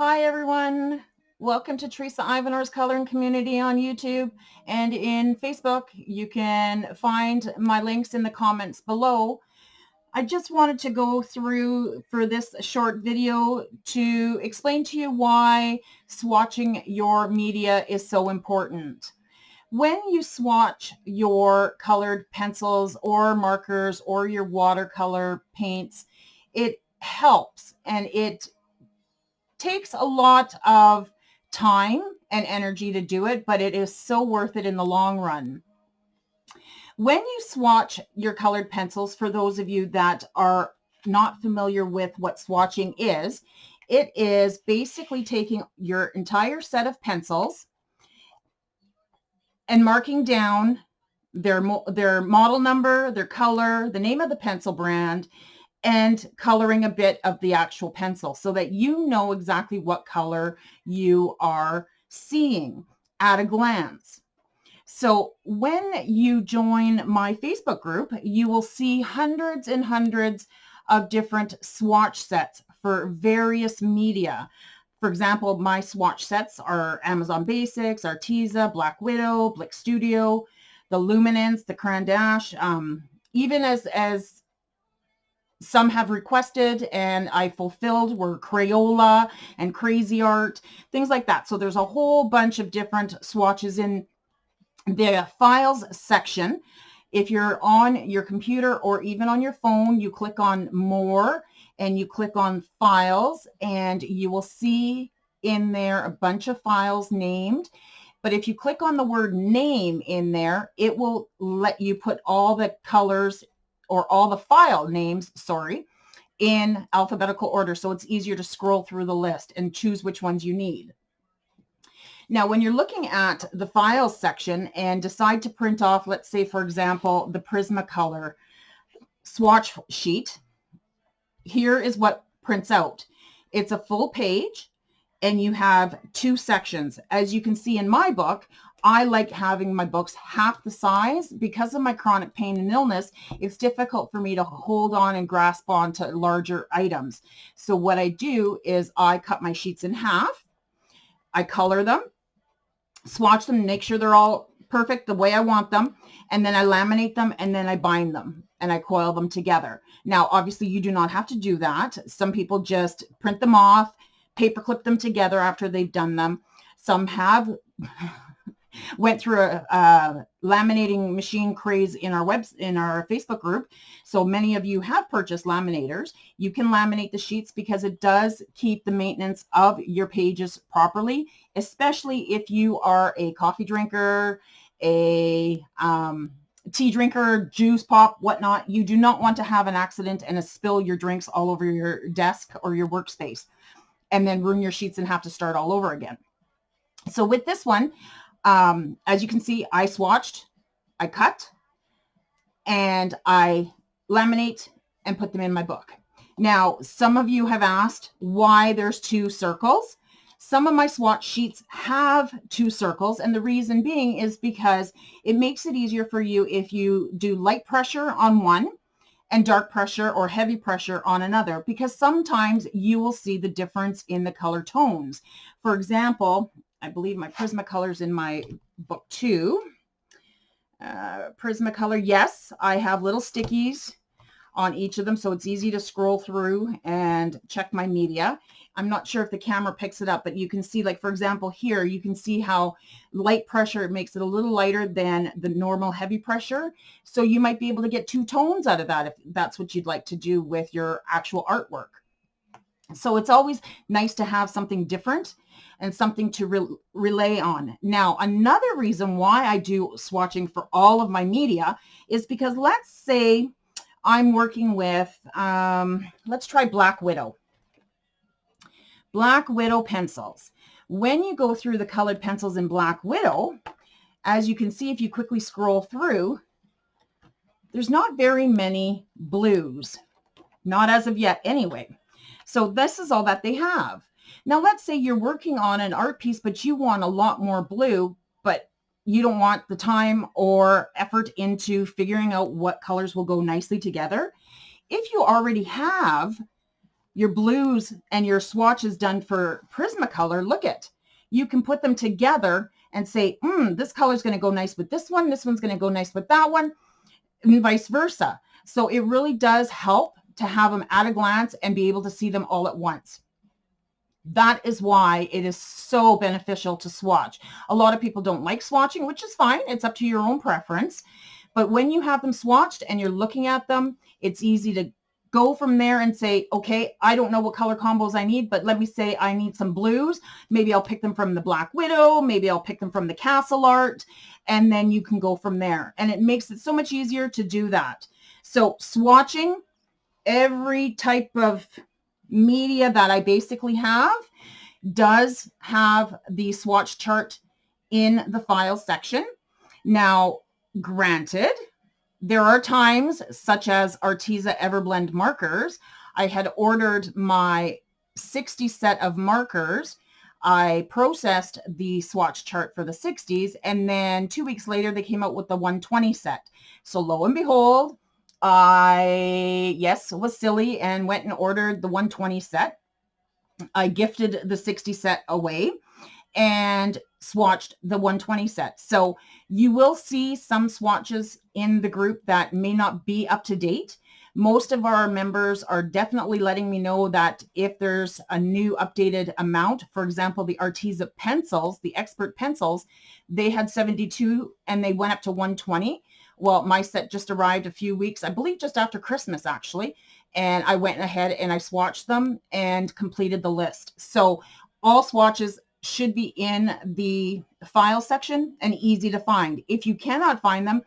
Hi everyone, welcome to Teresa Ivanor's Coloring Community on YouTube and in Facebook. You can find my links in the comments below. I just wanted to go through for this short video to explain to you why swatching your media is so important. When you swatch your colored pencils or markers or your watercolor paints, it helps and it takes a lot of time and energy to do it, but it is so worth it in the long run. When you swatch your colored pencils, for those of you that are not familiar with what swatching is, it is basically taking your entire set of pencils and marking down their model number, their color, the name of the pencil brand, and coloring a bit of the actual pencil so that you know exactly what color you are seeing at a glance. So when you join my Facebook group, you will see hundreds and hundreds of different swatch sets for various media. For example, my swatch sets are Amazon Basics, Arteza, Black Widow, Blick Studio, the Luminance, the Cran Dash, even as some have requested and I fulfilled were Crayola and Crazy Art, things like that. So there's a whole bunch of different swatches in the files section. If you're on your computer or even on your phone, you click on more and you click on files and you will see in there a bunch of files named. But if you click on the word name in there, it will let you put all the colors or all the file names, in alphabetical order. So it's easier to scroll through the list and choose which ones you need. Now, when you're looking at the files section and decide to print off, let's say, for example, the Prismacolor swatch sheet, here is what prints out. It's a full page and you have two sections. As you can see in my book, I like having my books half the size. Because of my chronic pain and illness, it's difficult for me to hold on and grasp onto larger items. So what I do is I cut my sheets in half, I color them, swatch them, make sure they're all perfect the way I want them, and then I laminate them and then I bind them and I coil them together. Now, obviously you do not have to do that. Some people just print them off, paper clip them together after they've done them. Some have went through a laminating machine craze in our Facebook group. So many of you have purchased laminators. You can laminate the sheets because it does keep the maintenance of your pages properly, especially if you are a coffee drinker, a tea drinker, juice pop, whatnot. You do not want to have an accident and spill your drinks all over your desk or your workspace and then ruin your sheets and have to start all over again. So with this one, as you can see, I swatched, I cut, and I laminate and put them in my book. Now, some of you have asked why there's two circles. Some of my swatch sheets have two circles, and the reason being is because it makes it easier for you if you do light pressure on one and dark pressure or heavy pressure on another, because sometimes you will see the difference in the color tones. For example, I believe my Prismacolor's in my book too. Prismacolor, yes, I have little stickies on each of them, so it's easy to scroll through and check my media. I'm not sure if the camera picks it up, but you can see, like, for example, here, you can see how light pressure makes it a little lighter than the normal heavy pressure. So you might be able to get two tones out of that if that's what you'd like to do with your actual artwork. So it's always nice to have something different and something to relay on. Now, another reason why I do swatching for all of my media is because let's say I'm working with, let's try Black Widow. Black Widow pencils. When you go through the colored pencils in Black Widow, as you can see, if you quickly scroll through, there's not very many blues. Not as of yet anyway. So this is all that they have. Now, let's say you're working on an art piece, but you want a lot more blue, but you don't want the time or effort into figuring out what colors will go nicely together. If you already have your blues and your swatches done for Prismacolor, look at, you can put them together and say, this color is going to go nice with this one's going to go nice with that one, and vice versa. So it really does help to have them at a glance and be able to see them all at once. That is why it is so beneficial to swatch. A lot of people don't like swatching, which is fine. It's up to your own preference. But when you have them swatched and you're looking at them, it's easy to go from there and say, okay, I don't know what color combos I need, but let me say I need some blues. Maybe I'll pick them from the Black Widow. Maybe I'll pick them from the Castle Art. And then you can go from there. And it makes it so much easier to do that. So swatching every type of media that I basically have does have the swatch chart in the file section. Now, granted, there are times, such as Arteza Everblend markers, I had ordered my 60 set of markers. I processed the swatch chart for the 60s, and then 2 weeks later, they came out with the 120 set. So lo and behold, I, was silly and went and ordered the 120 set. I gifted the 60 set away and swatched the 120 set. So you will see some swatches in the group that may not be up to date. Most of our members are definitely letting me know that if there's a new updated amount, for example, the Arteza pencils, the expert pencils, they had 72 and they went up to 120. Well, my set just arrived a few weeks, I believe just after Christmas, actually. And I went ahead and I swatched them and completed the list. So all swatches should be in the file section and easy to find. If you cannot find them,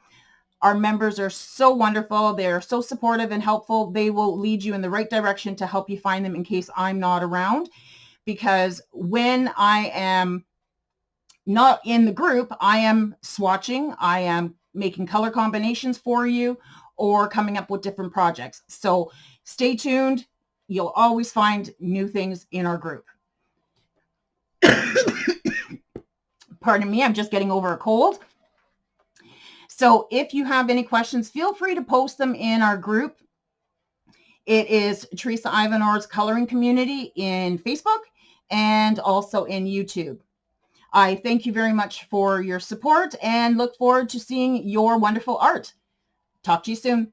our members are so wonderful. They're so supportive and helpful. They will lead you in the right direction to help you find them in case I'm not around. Because when I am not in the group, I am swatching, I am making color combinations for you, or coming up with different projects. So stay tuned. You'll always find new things in our group. Pardon me, I'm just getting over a cold. So if you have any questions, feel free to post them in our group. It is Teresa Ivanor's Coloring Community in Facebook and also in YouTube. I thank you very much for your support and look forward to seeing your wonderful art. Talk to you soon.